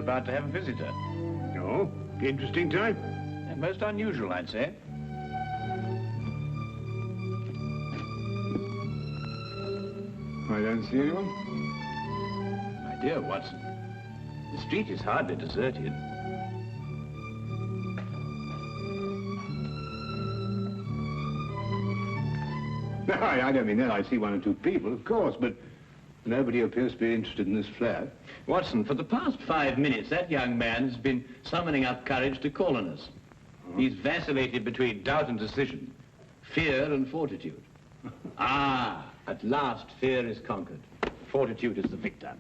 about to have a visitor. Oh, interesting type. And most unusual, I'd say. I don't see anyone. My dear Watson, the street is hardly deserted. No, I don't mean that. I see one or two people, of course, but nobody appears to be interested in this flat. Watson, for the past 5 minutes, that young man's been summoning up courage to call on us. Oh. He's vacillated between doubt and decision, fear and fortitude. Ah, at last fear is conquered. Fortitude is the victor.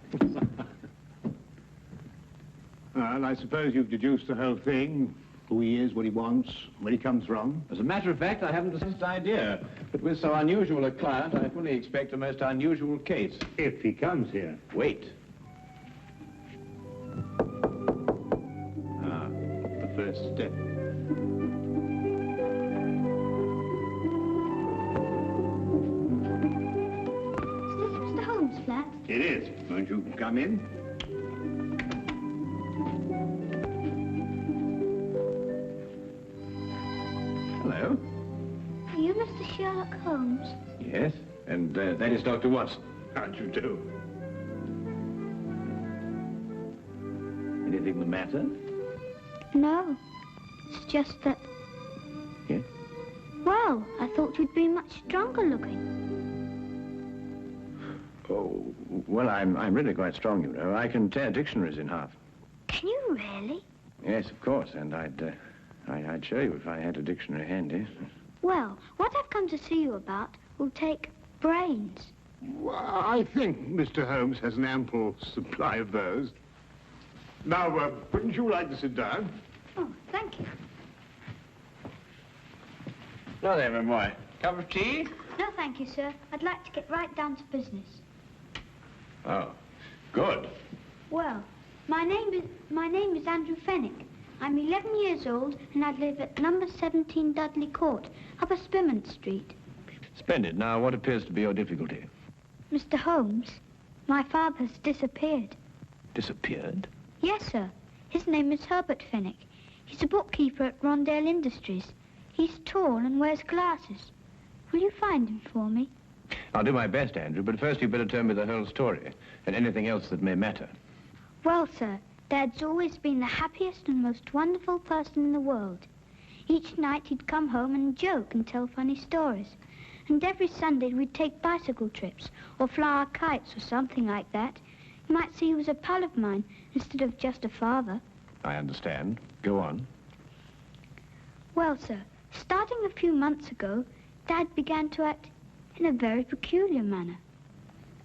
Well, I suppose you've deduced the whole thing. Who he is, what he wants, where he comes from. As a matter of fact, I haven't the slightest idea. But with so unusual a client, I fully expect a most unusual case. If he comes here. Wait. Ah, the first step. Is this Mr. Holmes' flat? It is. Won't you come in? Hello. Are you Mr. Sherlock Holmes? Yes, and that is Dr. Watson. How'd you do? Anything the matter? No. It's just that... Yes? Well, I thought you'd be much stronger looking. Oh, well, I'm really quite strong, you know. I can tear dictionaries in half. Can you really? Yes, of course, and I'd show you if I had a dictionary handy. Well, what I've come to see you about will take brains. Well, I think Mr. Holmes has an ample supply of those. Now, wouldn't you like to sit down? Oh, thank you. Now then, my boy. Cup of tea? No, thank you, sir. I'd like to get right down to business. Oh, good. Well, my name is Andrew Fenwick. I'm 11 years old, and I live at number 17 Dudley Court, Upper Spimment Street. Splendid. Now, what appears to be your difficulty? Mr. Holmes, my father has disappeared. Disappeared? Yes, sir. His name is Herbert Fenwick. He's a bookkeeper at Rondale Industries. He's tall and wears glasses. Will you find him for me? I'll do my best, Andrew, but first you'd better tell me the whole story and anything else that may matter. Well, sir, Dad's always been the happiest and most wonderful person in the world. Each night he'd come home and joke and tell funny stories. And every Sunday we'd take bicycle trips or fly our kites or something like that. You might see he was a pal of mine instead of just a father. I understand. Go on. Well, sir, starting a few months ago, Dad began to act in a very peculiar manner.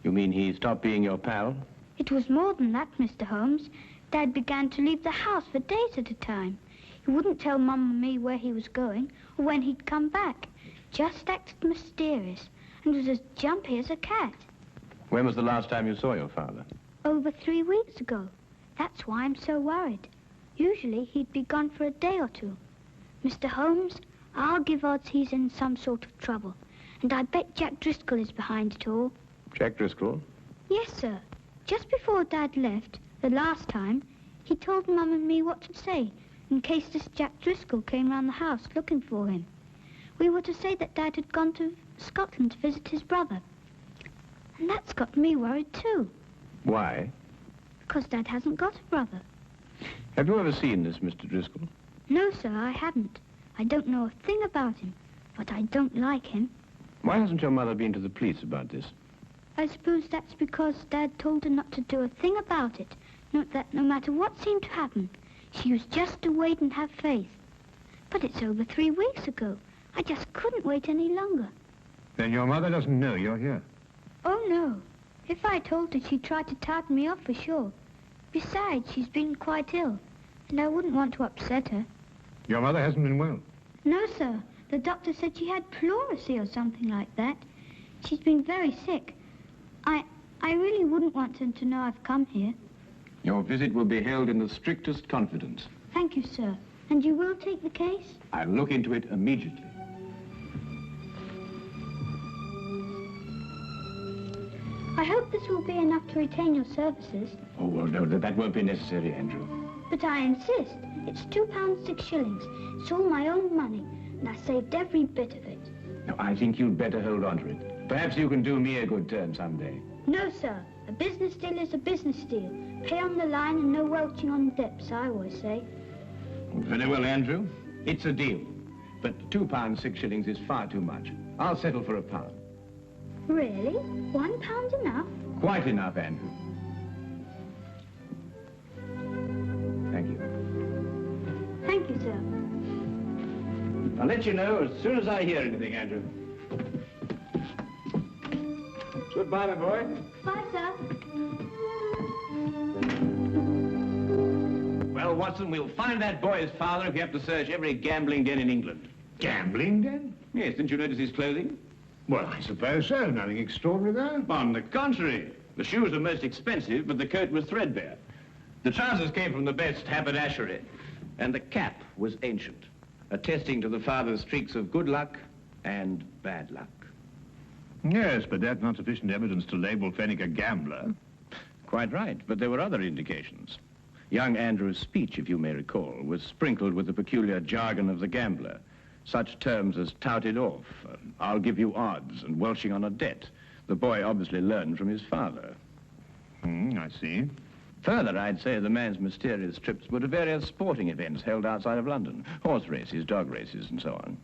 You mean he stopped being your pal? It was more than that, Mr. Holmes. Dad began to leave the house for days at a time. He wouldn't tell Mum and me where he was going or when he'd come back. Just acted mysterious and was as jumpy as a cat. When was the last time you saw your father? Over 3 weeks ago. That's why I'm so worried. Usually he'd be gone for a day or two. Mr. Holmes, I'll give odds he's in some sort of trouble. And I bet Jack Driscoll is behind it all. Jack Driscoll? Yes, sir. Just before Dad left, the last time, he told Mum and me what to say in case this Jack Driscoll came round the house looking for him. We were to say that Dad had gone to Scotland to visit his brother. And that's got me worried too. Why? Because Dad hasn't got a brother. Have you ever seen this Mr. Driscoll? No, sir, I haven't. I don't know a thing about him, but I don't like him. Why hasn't your mother been to the police about this? I suppose that's because Dad told her not to do a thing about it. Not that no matter what seemed to happen, she was just to wait and have faith. But it's over 3 weeks ago. I just couldn't wait any longer. Then your mother doesn't know you're here? Oh, no. If I told her, she'd try to tartan me off for sure. Besides, she's been quite ill, and I wouldn't want to upset her. Your mother hasn't been well? No, sir. The doctor said she had pleurisy or something like that. She's been very sick. I really wouldn't want her to know I've come here. Your visit will be held in the strictest confidence. Thank you, sir. And you will take the case? I'll look into it immediately. I hope this will be enough to retain your services. Oh, well, no, that won't be necessary, Andrew. But I insist. It's £2 6 shillings. It's all my own money, and I saved every bit of it. No, I think you'd better hold on to it. Perhaps you can do me a good turn someday. No, sir. A business deal is a business deal. Pay on the line and no welching on dips, I always say. Very well, Andrew. It's a deal. But £2 6 shillings is far too much. I'll settle for £1. Really? £1 enough? Quite enough, Andrew. Thank you. Thank you, sir. I'll let you know as soon as I hear anything, Andrew. Goodbye, my boy. Bye, sir. Well, Watson, we'll find that boy's father if you have to search every gambling den in England. Gambling den? Yes, didn't you notice his clothing? Well, I suppose so. Nothing extraordinary there. On the contrary. The shoes were most expensive, but the coat was threadbare. The trousers came from the best haberdashery, and the cap was ancient, attesting to the father's streaks of good luck and bad luck. Yes, but that's not sufficient evidence to label Fenwick a gambler. Quite right, but there were other indications. Young Andrew's speech, if you may recall, was sprinkled with the peculiar jargon of the gambler. Such terms as touted off, I'll give you odds, and welching on a debt. The boy obviously learned from his father. I see. Further, I'd say the man's mysterious trips were to various sporting events held outside of London. Horse races, dog races, and so on.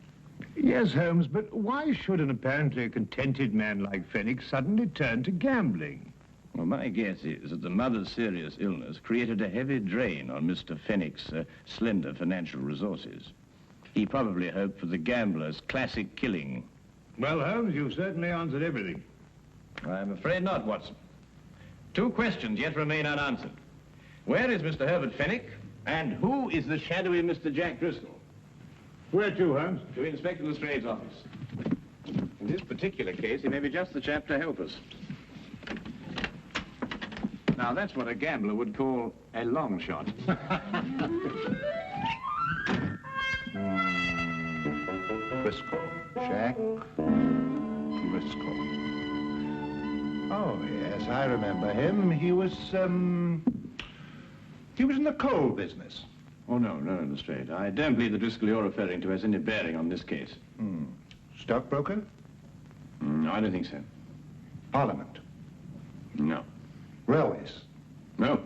Yes, Holmes, but why should an apparently contented man like Fenwick suddenly turn to gambling? Well, my guess is that the mother's serious illness created a heavy drain on Mr. Fenwick's slender financial resources. He probably hoped for the gambler's classic killing. Well, Holmes, you've certainly answered everything. I'm afraid not, Watson. 2 questions yet remain unanswered. Where is Mr. Herbert Fenwick? And who is the shadowy Mr. Jack Driscoll? Where to, Holmes? To Inspector Lestrade's office. In this particular case, he may be just the chap to help us. Now, that's what a gambler would call a long shot. Driscoll. Jack Driscoll. Oh, yes, I remember him. He was in the coal business. Oh, no, Lestrade. I don't believe the Driscoll you're referring to has any bearing on this case. Stockbroker? No, I don't think so. Parliament? No. Railways? No.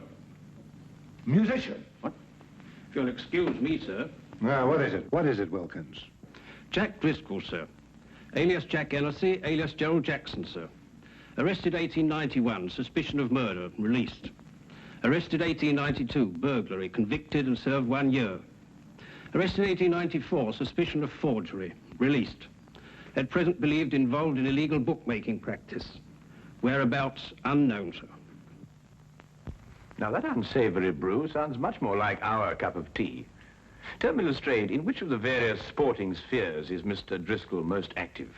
Musician? What? If you'll excuse me, sir. Now, what is it? What is it, Wilkins? Jack Driscoll, sir. Alias Jack Hennessy, alias Gerald Jackson, sir. Arrested 1891, suspicion of murder, released. Arrested 1892, burglary, convicted and served 1 year. Arrested 1894, suspicion of forgery, released. At present believed involved in illegal bookmaking practice. Whereabouts unknown, sir. Now, that unsavory brew sounds much more like our cup of tea. Tell me, Lestrade, in which of the various sporting spheres is Mr. Driscoll most active?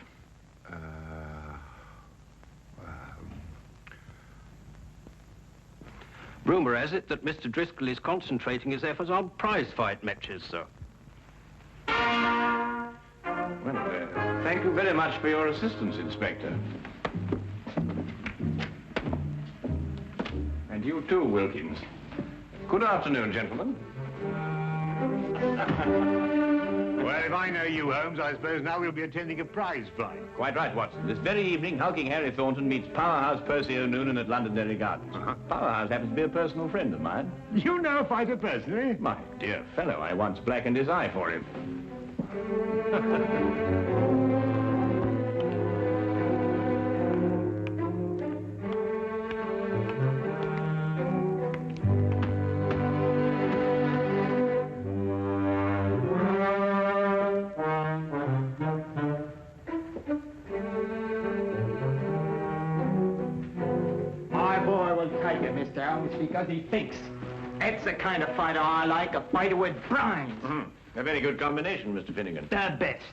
Rumour has it that Mr. Driscoll is concentrating his efforts on prize fight matches, sir. Well, thank you very much for your assistance, Inspector. And you too, Wilkins. Good afternoon, gentlemen. Well, if I know you, Holmes, I suppose now we'll be attending a prize fight. Quite right, Watson. This very evening, hulking Harry Thornton meets Powerhouse Percy O'Noonan at Londonderry Gardens. Powerhouse happens to be a personal friend of mine. You know a fighter personally? My dear fellow, I once blackened his eye for him. Because he thinks. That's the kind of fighter I like, a fighter with brains. A very good combination, Mr. Finnegan. The best.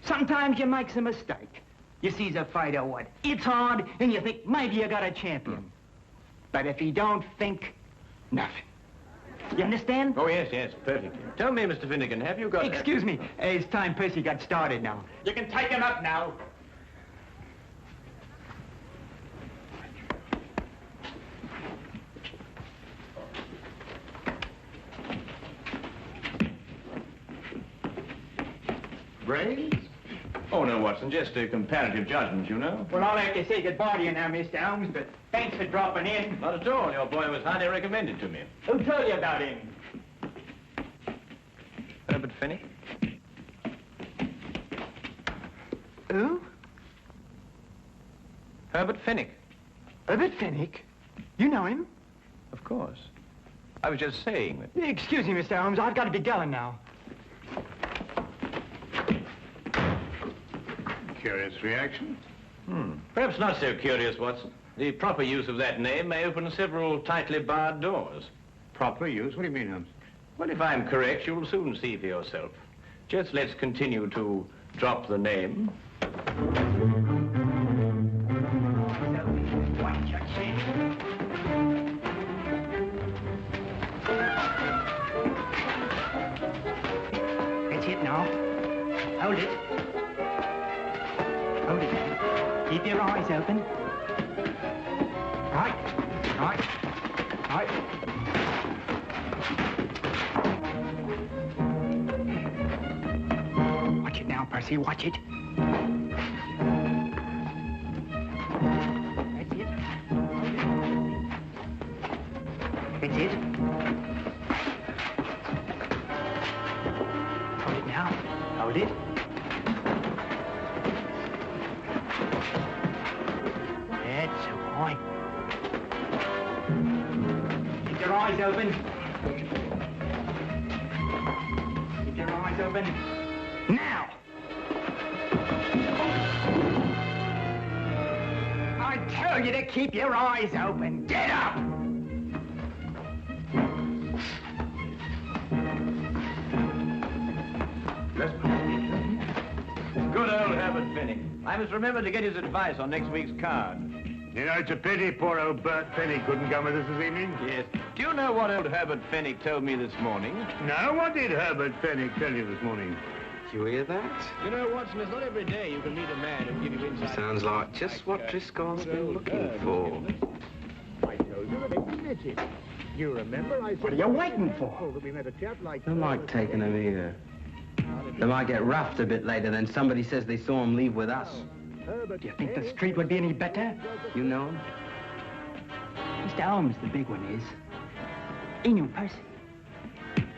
Sometimes you makes a mistake. You sees a fighter what? It's hard, and you think maybe you got a champion. But if he don't think, nothing. You understand? Oh, yes, perfectly. Tell me, Mr. Finnegan, have you got... Excuse me, it's time Percy got started now. You can take him up now. Brains? Oh, no, Watson, just a comparative judgment, you know. Well, I'll have to say goodbye to you now, Mr. Holmes, but thanks for dropping in. Not at all. Your boy was highly recommended to me. Who told you about him? Herbert Fennick? Who? Herbert Fennick. Herbert Fennick? You know him? Of course. I was just saying that. Excuse me, Mr. Holmes, I've got to be going now. Curious reaction. Perhaps not so curious, Watson. The proper use of that name may open several tightly barred doors. Proper use? What do you mean, Holmes? Well, if I'm correct, you'll soon see for yourself. Just let's continue to drop the name. That's it now. Hold it. Hold it. Keep your eyes open. Right. Right. Right. Watch it now, Percy. Watch it. That's it. That's it. Hold it now. Hold it. That's right. Keep your eyes open. Keep your eyes open. Now! I tell you to keep your eyes open. Get up! Good old Herbert Fennick. I must remember to get his advice on next week's card. You know, it's a pity poor old Bert Fennick couldn't come with us this evening. Yes. Do you know what old Herbert Fennick told me this morning? No, what did Herbert Fennick tell you this morning? Did you hear that? You know, Watson, it's not every day you can meet a man who'll give you insight. Sounds like just what Driscoll's been looking for. I told you that they admitted. You remember I said... What are you waiting for? that we met a chap like... Don't like taking them either. They might get roughed a bit later, then somebody says they saw him leave with us. Do you think the street would be any better? You know him? Mr. Holmes, the big one is. He knew Percy.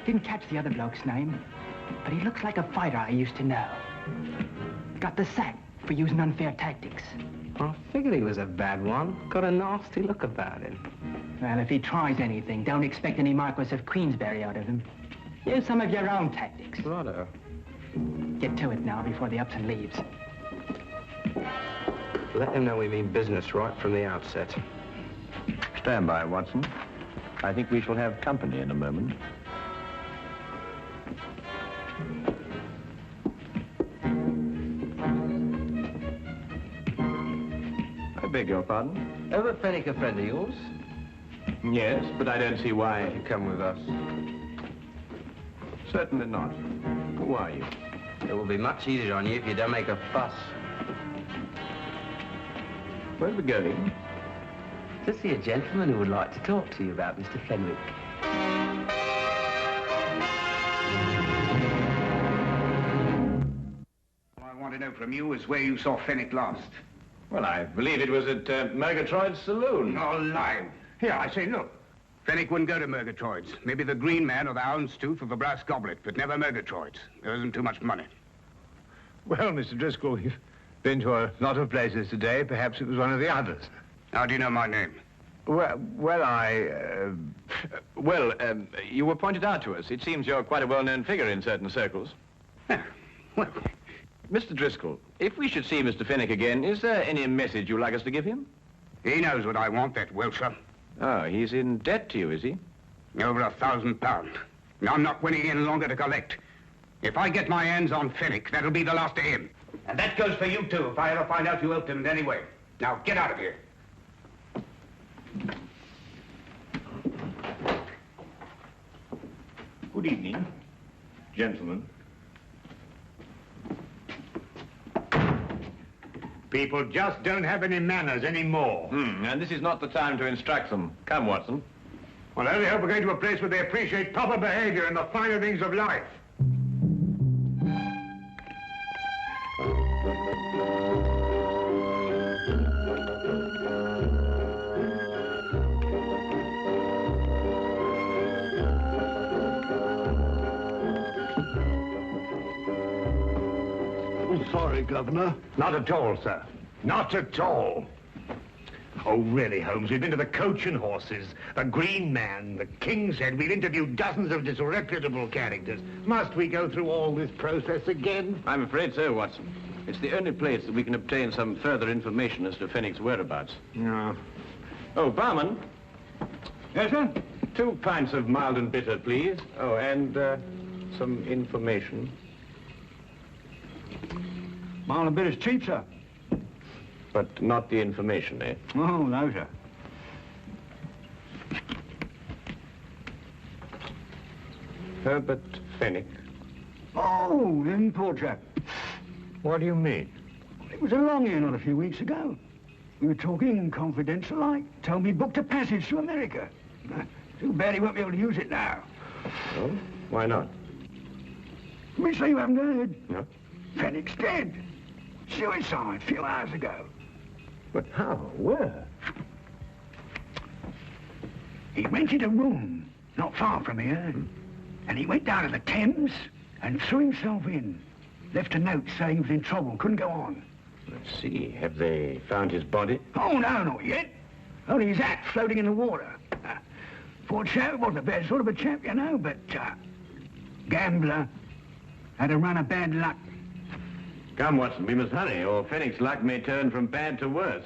Didn't catch the other bloke's name, but he looks like a fighter I used to know. Got the sack for using unfair tactics. I figured he was a bad one. Got a nasty look about him. Well, if he tries anything, don't expect any Marquis of Queensberry out of him. Use some of your own tactics. Righto. Get to it now before the Upton leaves. Let him know we mean business right from the outset. Stand by, Watson. I think we shall have company in a moment. I beg your pardon? Herbert Fennick a friend of yours? Yes, but I don't see why. You come with us. Certainly not. Who are you? It will be much easier on you if you don't make a fuss. Where are we going? To see a gentleman who would like to talk to you about Mr. Fenwick. All I want to know from you is where you saw Fennick last. Well, I believe it was at Murgatroyd's saloon. No lie. Here, I say, look. Fennick wouldn't go to Murgatroyd's. Maybe the Green Man or the Houndstooth or the Brass Goblet, but never Murgatroyd's. There isn't too much money. Well, Mr. Driscoll, you've been to a lot of places today. Perhaps it was one of the others. How do you know my name? Well, You were pointed out to us. It seems you're quite a well-known figure in certain circles. Well, Mr. Driscoll, if we should see Mr. Fennick again, is there any message you'd like us to give him? he knows what I want, that Wilshire. Oh, he's in debt to you, is he? Over £1,000. I'm not winning any longer to collect. If I get my hands on Fennick, that'll be the last of him. And that goes for you, too, if I ever find out you helped him in any way. Now, get out of here. Good evening, gentlemen. People just don't have any manners anymore. And this is not the time to instruct them. Come, Watson. Well, I only hope we're going to a place where they appreciate proper behavior and the finer things of life. I'm sorry, Governor. Not at all, sir. Not at all. Oh, really, Holmes, we've been to the Coach and Horses, the Green Man, the King's Head. We've interviewed dozens of disreputable characters. Must we go through all this process again? I'm afraid so, Watson. It's the only place that we can obtain some further information as to Fenwick's whereabouts. No. Oh, barman. Yes, sir? 2 pints of mild and bitter, please. Oh, and some information. Mild and bitter's cheap, sir. But not the information, eh? Oh, no, sir. Herbert Fenwick. Oh, him, poor chap. What do you mean? It was along here not a few weeks ago. We were talking confidential like. Told me he booked a passage to America. Too bad he won't be able to use it now. Oh? Why not? Me say you haven't heard. No. Fenwick's dead. Suicide a few hours ago. But how? Where? He rented a room not far from here. And he went down to the Thames and threw himself in. Left a note saying he was in trouble, couldn't go on. Let's see. Have they found his body? Oh, no, not yet. Only his hat floating in the water. Poor chap, wasn't a bad sort of a chap, you know, but gambler. Had a run of bad luck. Come, Watson, we must hurry, or Fenwick's luck may turn from bad to worse.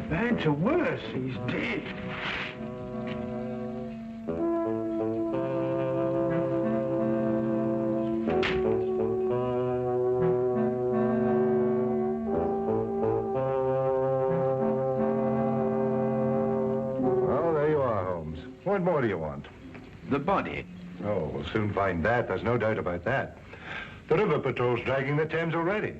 Bad to worse, he's dead. Well, there you are, Holmes. What more do you want? The body. Oh, we'll soon find that. There's no doubt about that. The river patrol's dragging the Thames already.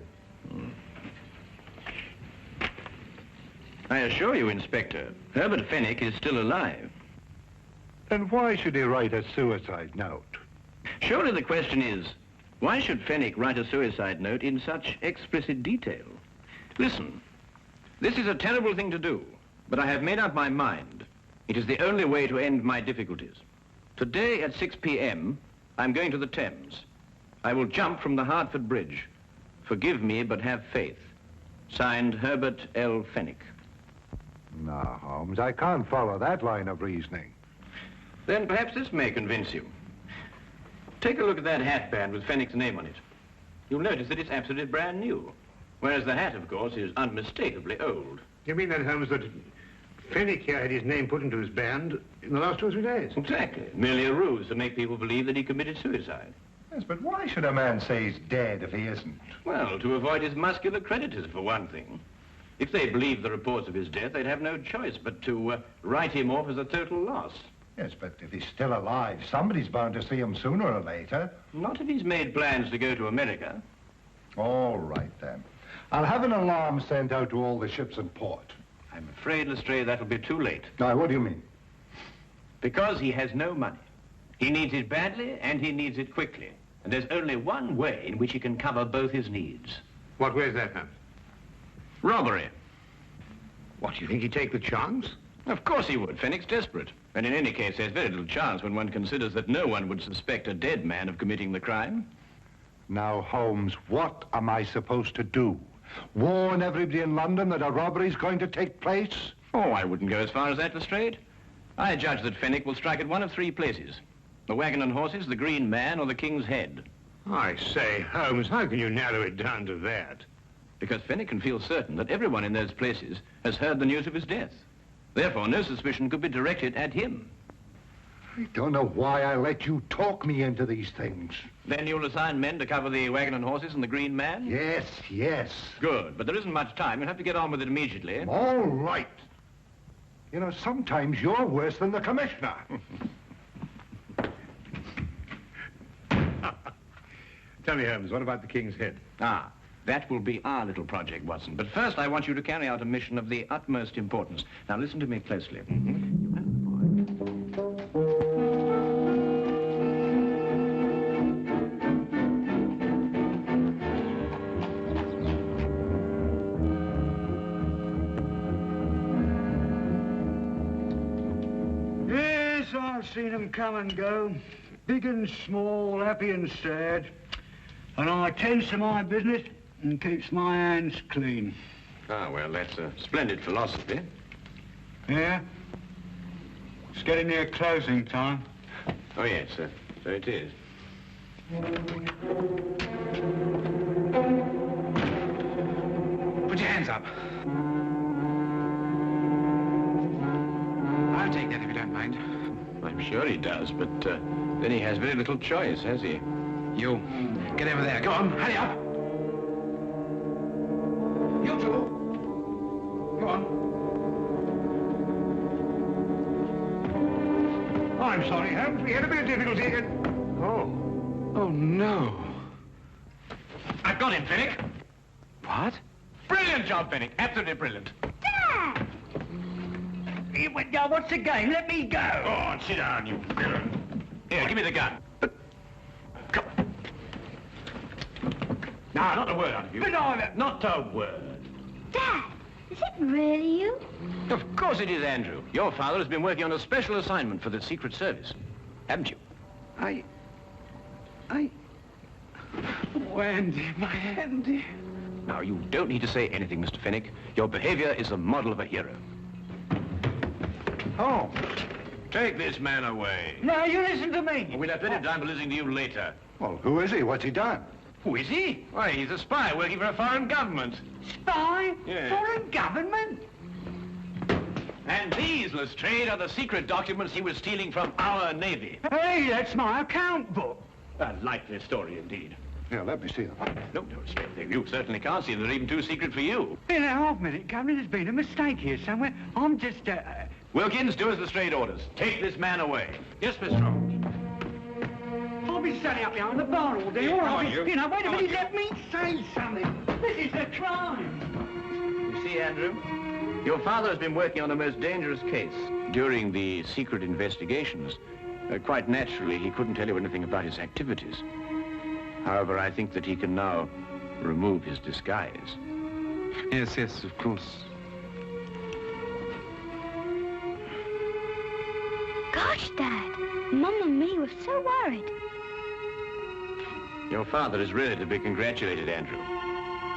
I assure you, Inspector, Herbert Fenwick is still alive. Then why should he write a suicide note? Surely the question is, why should Fenwick write a suicide note in such explicit detail? Listen, this is a terrible thing to do, but I have made up my mind. It is the only way to end my difficulties. Today at 6 p.m., I'm going to the Thames. I will jump from the Hertford Bridge. Forgive me, but have faith. Signed, Herbert L. Fenwick. No, Holmes, I can't follow that line of reasoning. Then perhaps this may convince you. Take a look at that hatband with Fenwick's name on it. You'll notice that it's absolutely brand new, whereas the hat, of course, is unmistakably old. You mean then, Holmes, that Fenwick here had his name put into his band in the last 2 or 3 days? Exactly. Merely a ruse to make people believe that he committed suicide. Yes, but why should a man say he's dead if he isn't? Well, to avoid his muscular creditors, for one thing. If they believed the reports of his death, they'd have no choice but to write him off as a total loss. Yes, but if he's still alive, somebody's bound to see him sooner or later. Not if he's made plans to go to America. All right, then. I'll have an alarm sent out to all the ships in port. I'm afraid, Lestrade, that'll be too late. Now, what do you mean? Because he has no money. He needs it badly, and he needs it quickly. And there's only one way in which he can cover both his needs. What way is that, Holmes? Robbery. What, do you think he'd take the chance? Of course he would. Fenwick's desperate. And in any case, there's very little chance when one considers that no one would suspect a dead man of committing the crime. Now, Holmes, what am I supposed to do? Warn everybody in London that a robbery's going to take place? Oh, I wouldn't go as far as that, Lestrade. I judge that Fenwick will strike at one of 3 places. The Wagon and Horses, the Green Man, or the King's Head. I say, Holmes, how can you narrow it down to that? Because Fenwick can feel certain that everyone in those places has heard the news of his death. Therefore, no suspicion could be directed at him. I don't know why I let you talk me into these things. Then you'll assign men to cover the Wagon and Horses and the Green Man? Yes, yes. Good, but there isn't much time. You'll have to get on with it immediately. All right. You know, sometimes you're worse than the commissioner. Tell me, Holmes, what about the King's Head? Ah, that will be our little project, Watson. But first, I want you to carry out a mission of the utmost importance. Now, listen to me closely. Yes, I've seen him come and go. big and small, happy and sad. And I tends to my business and keeps my hands clean. Ah, well, that's a splendid philosophy. Yeah? It's getting near closing time. Oh, yes, so it is. Put your hands up. I'll take that if you don't mind. I'm sure he does, but then he has very little choice, has he? You, get over there. Go on, hurry up. You two. Go on. I'm sorry, Holmes. We had a bit of difficulty again. Oh, no. I've got him, Finnick. What? Brilliant job, Finnick. Absolutely brilliant. Dad! Now, what's the game? Let me go. Go on, sit down, you villain. Here, give me the gun. Come. Now, not a word out of you. But I... Not a word. Dad, is it really you? Of course it is, Andrew. Your father has been working on a special assignment for the Secret Service. Haven't you? Oh, Andy, my Andy. Now, you don't need to say anything, Mr. Finnick. Your behavior is the model of a hero. Oh, take this man away. No, you listen to me. We'll have plenty of time for listening to you later. Well, who is he? What's he done? Who is he? Why, he's a spy working for a foreign government. Spy? Yeah. Foreign government? And these, Lestrade, are the secret documents he was stealing from our Navy. Hey, that's my account book. A likely story, indeed. Yeah, let me see them. No, Lestrade, you certainly can't see them. They're even too secret for you. In a half-minute, Governor, there's been a mistake here somewhere. I'm just, Wilkins, do as Lestrade orders. Take this man away. Yes, Mr. Holmes. I'll be standing up behind the bar all day, Yeah, or come I'll on, be... you. You know, wait a Come on, minute, you. let me say something. This is a crime. You see, Andrew, your father has been working on a most dangerous case. During the secret investigations, quite naturally, he couldn't tell you anything about his activities. However, I think that he can now remove his disguise. Yes, of course. Gosh, Dad, Mum and me were so worried. Your father is really to be congratulated, Andrew.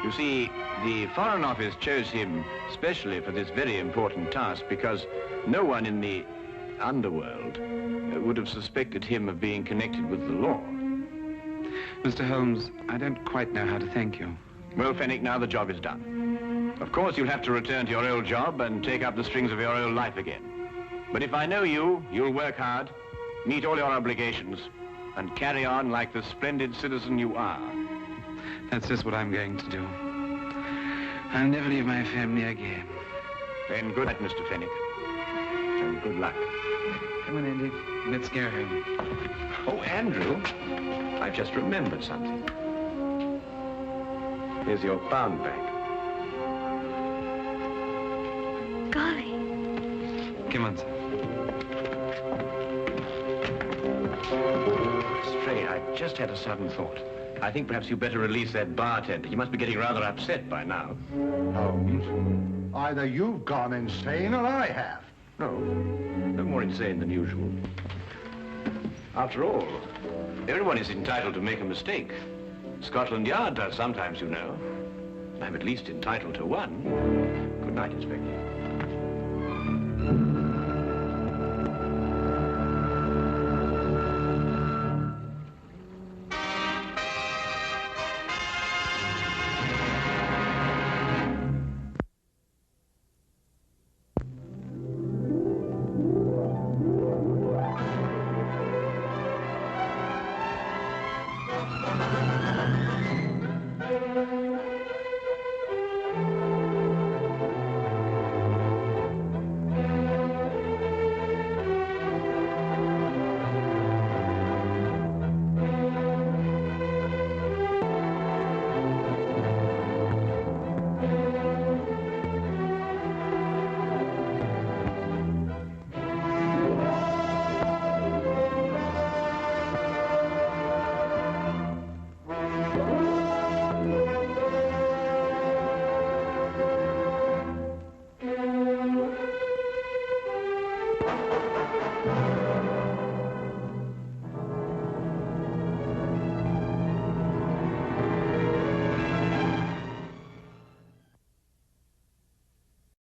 You see, the Foreign Office chose him specially for this very important task because no one in the underworld would have suspected him of being connected with the law. Mr. Holmes, I don't quite know how to thank you. Well, Fenwick, now the job is done. Of course, you'll have to return to your old job and take up the strings of your old life again. But if I know you, you'll work hard, meet all your obligations, and carry on like the splendid citizen you are. That's just what I'm going to do. I'll never leave my family again. Then good night, Mr. Fenwick. And good luck. Come on, Andy. Let's go home. Oh, Andrew, I've just remembered something. Here's your pound bag. Golly. Come on, sir. Stray, I've just had a sudden thought. I think perhaps you'd better release that bartender. He must be getting rather upset by now. Holmes, either you've gone insane or I have. No more insane than usual. After all, everyone is entitled to make a mistake. Scotland Yard does sometimes, you know. I'm at least entitled to one. Good night, Inspector.